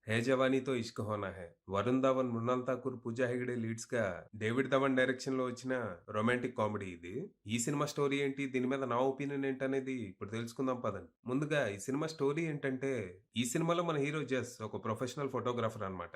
హే జవానీతో ఇష్క్ హోనా high. Varun Dhawan, Mrunal Thakur, Pooja Hegde leads గా David Dhawan direction లో వచ్చిన రొమాంటిక్ కామెడీ ఇది. ఈ సినిమా స్టోరీ ఏంటి, దీని మీద నా ఒపీనియన్ ఏంటనేది ఇప్పుడు తెలుసుకుందాం పదండి. ముందుగా ఈ సినిమా స్టోరీ ఏంటంటే, ఈ సినిమాలో మన హీరో జస్ ఒక ప్రొఫెషనల్ ఫోటోగ్రాఫర్ అన్నమాట.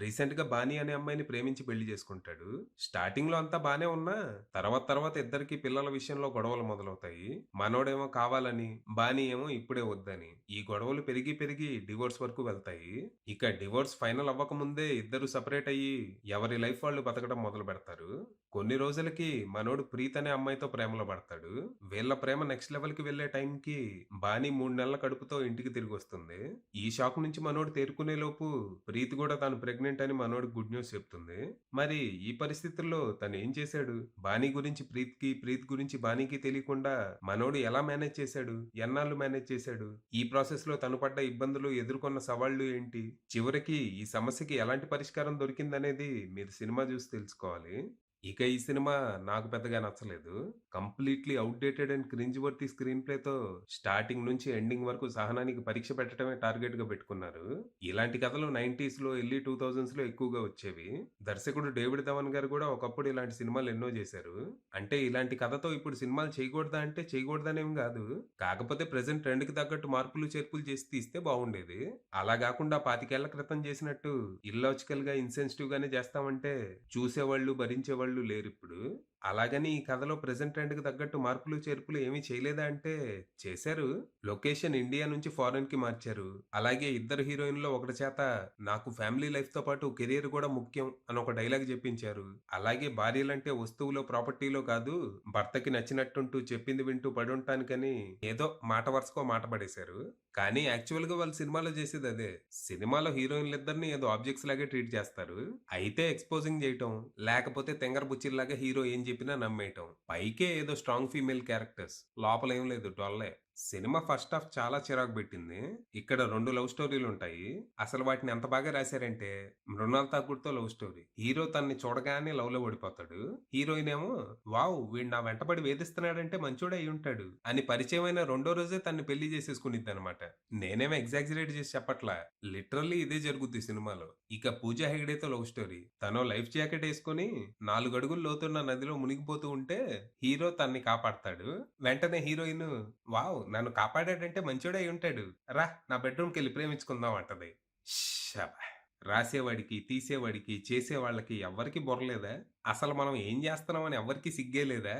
రీసెంట్ గా బానీ అనే అమ్మాయిని ప్రేమించి పెళ్లి చేసుకుంటాడు. స్టార్టింగ్ లో అంతా బానే ఉన్నా తర్వాత తర్వాత ఇద్దరికి పిల్లల విషయంలో గొడవలు మొదలవుతాయి. మనోడేమో కావాలని, బానీ ఏమో ఇప్పుడే వద్దని. ఈ గొడవలు పెరిగి పెరిగి డివోర్స్ వరకు వెళ్తాయి. ఇక డివోర్స్ ఫైనల్ అవ్వకముందే ఇద్దరు సెపరేట్ అయ్యి ఎవరి లైఫ్ వాళ్ళు బతకడం మొదలు పెడతారు. కొన్ని రోజులకి మనోడు ప్రీత్ అనే అమ్మాయితో ప్రేమలో పడతాడు. వీళ్ళ ప్రేమ నెక్స్ట్ లెవెల్ కి వెళ్లే టైంకి బానీ 3 నెలల కడుపుతో ఇంటికి తిరిగి వస్తుంది. ఈ షాక్ నుంచి మనోడు తేరుకునే లోపు ప్రీత్ కూడా తాను ప్రెగ్నెంట్ అని మనోడికి గుడ్ న్యూస్ చెప్తుంది. మరి ఈ పరిస్థితుల్లో తను ఏం చేశాడు? బానీ గురించి ప్రీత్‌కి, ప్రీత్ గురించి బానీకి తెలియకుండా మనోడు ఎలా మేనేజ్ చేశాడు? ఎన్నాళ్ళు మేనేజ్ చేశాడు? ఈ ప్రాసెస్‌లో తను పడ్డ ఇబ్బందులు, ఎదుర్కొన్న సవాళ్లు ఏంటి? చివరికి ఈ సమస్యకి ఎలాంటి పరిష్కారం దొరికిందనేది మీరు సినిమా చూసి తెలుసుకోవాలి. ఇక ఈ సినిమా నాకు పెద్దగా నచ్చలేదు. Completely outdated and cringe worthy screen ప్లేతో స్టార్టింగ్ నుంచి ఎండింగ్ వరకు సహనానికి పరీక్ష పెట్టడమే టార్గెట్‌గా పెట్టుకున్నారు. ఇలాంటి కథలు 90స్‌లో, ఎర్లీ 2000స్‌లో ఎక్కువగా వచ్చేవి. దర్శకుడు డేవిడ్ ధవన్ గారు కూడా ఒకప్పుడు ఇలాంటి సినిమాలు ఎన్నో చేశారు. అంటే ఇలాంటి కథతో ఇప్పుడు సినిమాలు చేయకూడదా అంటే చేయకూడదనేం గాదు. కాకపోతే ప్రెజెంట్ ట్రెండ్‌కి తగ్గట్టు మార్పులు, చేర్పులు చేసి తీస్తే బావుండేది. అలా గాకుండా 25 ఏళ్ల క్రితం చేసినట్టు ఇల్లాజికల్‌గా, ఇన్‌సెన్సిటివ్‌గానే చేస్తామంటే చూసేవాళ్ళు, భరించేవాళ్ళు లేరిప్పుడు. అలాగని ఈ కథలో ప్రెజెంట్ ట్రెండ్‌కి తగ్గట్టు మార్పులు, చేర్పులు ఏమీ చేయలేదా అంటే చేశారు. లొకేషన్ ఇండియా నుంచి ఫారెన్‌కి మార్చారు. అలాగే ఇద్దరు హీరోయిన్‌లో ఒకడి చేత నాకు ఫ్యామిలీ లైఫ్‌తో పాటు కెరియర్ కూడా ముఖ్యం అని ఒక డైలాగ్ జెప్పించారు. అలాగే భార్యలంటే వస్తువులో, ప్రాపర్టీలో కాదు భర్తకి నచ్చినట్టుంటూ చెప్పింది వింటూ పడుంటానికని ఏదో మాట వరుసకో మాట పడేశారు. కానీ యాక్చువల్‌గా వాళ్ళు సినిమాలో చేసేదదే. సినిమాలో హీరోయిన్‌లిద్దరిని ఏదో ఆబ్జెక్ట్స్ లాగే ట్రీట్ చేస్తారు. అయితే ఎక్స్‌పోజింగ్ జేయటం, లేకపోతే తెంగర బుచ్చిల్లాగా హీరో ఏం చెప్పినా నమ్మేయటం. పైకే ఏదో స్ట్రాంగ్ ఫీమేల్ క్యారెక్టర్స్. లోపలేం లేదు డొల్లే. సినిమా ఫస్ట్ హాఫ్ చాలా చిరాకు పెట్టింది. ఇక్కడ 2 లవ్ స్టోరీలుంటాయి. అసలు వాటిని ఎంత బాగా రాశారంటే, మృణాల్ ఠాకూర్‌తో లవ్ స్టోరీ. హీరో తనని చూడగానే లవ్‌లో పడిపోతాడు. హీరోయిన్ ఏమో వావ్! వీడు నా వెంటపడి వేధిస్తున్నాడంటే మంచోడే అయ్యుంటాడు అని పరిచయమైన రెండో రోజే తనని పెళ్లి చేసేసుకునిద్దనమాట. నేనేమో ఎగ్జాజరేట్ చేసి చెప్పట్లా. లిటరల్లీ ఇదే జరుగుద్ది సినిమాలో. ఇక పూజా హెగ్డేతో లవ్ స్టోరీ. తనో లైఫ్ జాకెట్ యేసుకొని 4 అడుగులు లోతున్న నదిలో మునిగిపోతూ ఉంటే హీరో తనని కాపాడతాడు. వెంటనే హీరోయిన్ వావ్! నన్ను కాపాడాడంటే మంచోడే అయ్యుంటాడు. రా నా బెడ్‌రూమ్‌కెళ్ళి ప్రేమించుకుందాం అంటది. షబ్బా! రాసేవాడికి, తీసేవాడికి, చేసేవాళ్ళకి ఎవ్వరికీ బుర్ర లేదా? అసలు మనం ఏం జేస్తున్నామని ఎవ్వరికీ సిగ్గే లేదా?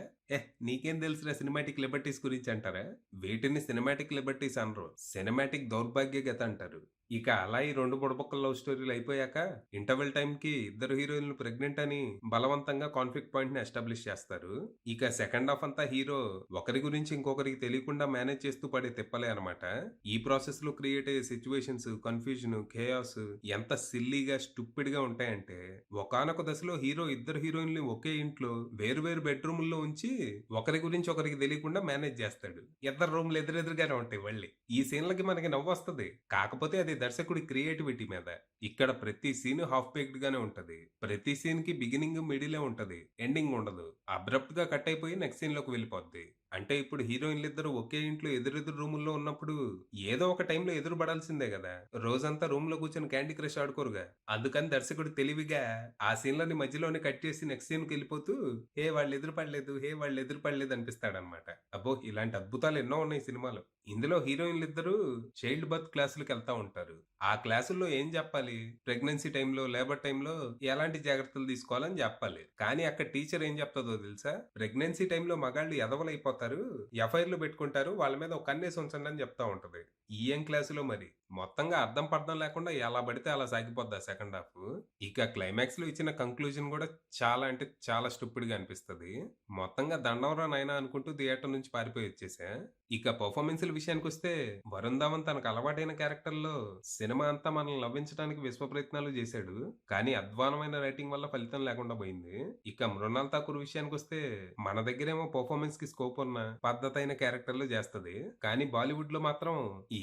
నీకేం తెలుసురా సినిమాటిక్ లిబర్టీస్ గురించంటారా? వీటిని సినిమాటిక్ లిబర్టీస్ అనరు. సినిమాటిక్ దౌర్భాగ్య గత అంటారు. ఇక అలా ఈ 2 బుడబుక్కల లవ్ స్టోరీలు అయిపోయాక ఇంటర్వెల్ టైమ్‌కి ఇద్దరు హీరోయిన్‌లు ప్రెగ్నెంట్ అని బలవంతంగా కాన్ఫ్లిక్ట్ పాయింట్‌ని ఎస్టాబ్లిష్ చేస్తారు. ఇక సెకండ్ హాఫ్ అంతా హీరో ఒకరి గురించి ఇంకొకరికి తెలియకుండా మేనేజ్ చేస్తూ పడే తిప్పలే అన్నమాట. ఈ ప్రాసెస్‌లో క్రియేట్ అయ్యే సిట్యుయేషన్స్, కన్‌ఫ్యూజన్, ఖేయాస్ ఎంత సిల్లీగా, స్టూపిడ్‌గా ఉంటాయంటే ఒకానొక దశలో హీరో ఇద్దరు హీరోయిన్‌లు ఒకే ఇంట్లో వేరు వేరు బెడ్‌రూముల్లో ఉంచి ఒకరి గురించి ఒకరికి తెలియకుండా మేనేజ్ చేస్తాడు. ఇద్దరు రూమ్‌లు ఎదురెదురుగానే ఉంటాయి మళ్ళీ. ఈ సీన్‌లకి మనకి నవ్వొస్తది. కాకపోతే అది దర్శకుడి క్రియేటివిటీ మీద. ఇక్కడ ప్రతి సీను హాఫ్ బేక్డ్ గానే ఉంటది. ప్రతి సీన్‌కి బిగినింగ్, మిడిలే ఉంటది. ఎండింగ్ ఉండదు. అబ్రప్ట్‌గా కట్ అయిపోయి నెక్స్ట్ సీన్‌లోకి వెళ్ళిపోద్ది. అంటే ఇప్పుడు హీరోయిన్‌లిద్దరూ ఒకే ఇంట్లో ఎదురెదురు రూముల్లో ఉన్నప్పుడు ఏదో ఒక టైంలో ఎదురు పడాల్సిందే గదా! రోజంతా రూమ్‌లో కూర్చొని క్యాండీ క్రష్ ఆడుకోరుగా. అందుకని దర్శకుడు తెలివిగా ఆ సీన్‌లని మధ్యలోనే కట్ చేసి నెక్స్ట్ సీన్‌కెళ్ళిపోతూ వాళ్ళెదురు పడలేదు. వాళ్ళెదురు పడలేదు అనిపిస్తాడనమాట. అబ్బో! ఇలాంటి అద్భుతాలు ఎన్నో ఉన్నాయి సినిమాలో. ఇందులో హీరోయిన్‌లిద్దరూ చైల్డ్ బర్త్ క్లాసులకెళ్తా ఉంటారు. ఆ క్లాసుల్లో ఏం జెప్పాలి? ప్రెగ్నెన్సీ టైమ్‌లో, లేబర్ టైమ్‌లో ఎలాంటి జాగ్రత్తలు తీసుకోవాలని జెప్పాలి. కానీ అక్కడ టీచర్ ఏం జెప్తదో తెలుసా? ప్రెగ్నెన్సీ టైమ్‌లో మగాళ్ళు ఎదవలైపోతారు. ఎఫ్ఐఆర్‌లు పెట్టుకుంటారు. వాళ్ళ మీద ఒక కన్నేసి ఉంచండి అని జెప్తా ఉంటది. ఈ ఏం క్లాసులో మరి? మొత్తంగా అర్థం పర్థం లేకుండా ఎలా పడితే అలా సాగిపోద్ది ఆ సెకండ్ హాఫు. ఇక క్లైమాక్స్‌లో ఇచ్చిన కంక్లూజన్ గూడా చాలా అంటే చాలా స్టూపిడ్‌గా అనిపిస్తది. మొత్తంగా దండంరా నాయనా అనుకుంటూ థియేటర్ నుంచి పారిపోయొచ్చేసా. ఇక పెర్ఫార్మన్స్‌ల విషయానికొస్తే వరుణ్ ధవన్ తనకు అలవాటైన క్యారెక్టర్‌లో సినిమా అంతా మనల్ని నవ్వించడానికి విశ్వ ప్రయత్నాలు చేశాడు. కానీ అధ్వాన్నమైన రైటింగ్ వల్ల ఫలితం లేకుండా పోయింది. ఇక మృణాల్ ఠాకూర్ విషయానికొస్తే మన దగ్గరేమో పెర్ఫార్మన్స్‌కి స్కోప్ ఉన్న పద్ధతైన క్యారెక్టర్‌లు చేస్తది. కానీ బాలీవుడ్‌లో మాత్రం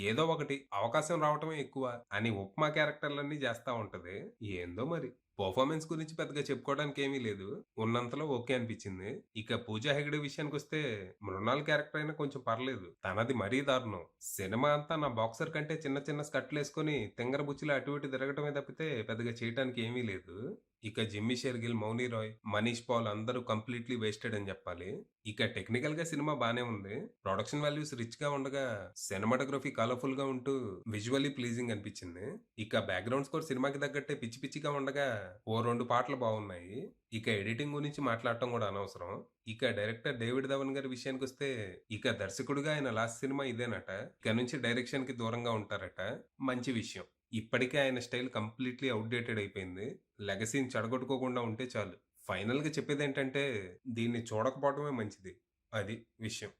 ఏదో ఒకటి అవకాశం రావటమే ఎక్కువ అని ఉప్మా క్యారెక్టర్‌లన్నీ చేస్తా ఉంటది. ఏందో మరి. పర్ఫార్మెన్స్ గురించి పెద్దగా చెప్పుకోవడానికేమీ లేదు. ఉన్నంతలో ఓకే అనిపిచ్చింది. ఇక 'పూజా హెగ్డే' విషయానికొస్తే మృణాల్ క్యారెక్టర్ అయినా కొంచెం పర్లేదు. తనది మరీ దారుణం. సినిమా అంతా నా బాక్సర్ కంటే చిన్న చిన్న స్కర్ట్‌లేసుకొని తింగర బుచ్చిలా అటు ఇటు తిరగటమే తప్పితే పెద్దగా చేయటానికి ఏమీ లేదు. ఇక 'జిమ్మీ షెర్గిల్', 'మౌని రాయ్', 'మనీష్ పాల్' అందరూ కంప్లీట్‌లీ వేస్టెడ్ అని జెప్పాలి. ఇక టెక్నికల్‌గా సినిమా బానే ఉంది. ప్రొడక్షన్ వాల్యూస్ రిచ్‌గా ఉండగా, సినిమాటోగ్రఫీ కలర్‌ఫుల్‌గా ఉంటూ విజువల్లీ ప్లీజింగ్ అనిపిచ్చింది. ఇక బ్యాక్‌గ్రౌండ్ స్కోర్ సినిమాకి తగ్గట్టే పిచ్చి పిచ్చిగా ఉండగా, ఓ 2 పాటలు బావున్నాయి. ఇక ఎడిటింగ్ గురించి మాట్లాడటం గూడా అనవసరం. ఇక డైరెక్టర్ డేవిడ్ ధవన్ గారి విషయానికొస్తే, ఇక దర్శకుడిగా ఆయన లాస్ట్ సినిమా ఇదేనట. ఇక నుంచి డైరెక్షన్‌కి దూరంగా ఉంటారట. మంచి విషయం. ఇప్పటికే ఆయన స్టైల్ కంప్లీట్‌లీ ఔట్‌డేటెడ్ అయిపోయింది. లెగసీని చెడగొట్టుకోకుండా ఉంటే చాలు. ఫైనల్‌గా చెప్పేదేంటంటే, దీన్ని చూడకపోవడమే మంచిది. అది విషయం.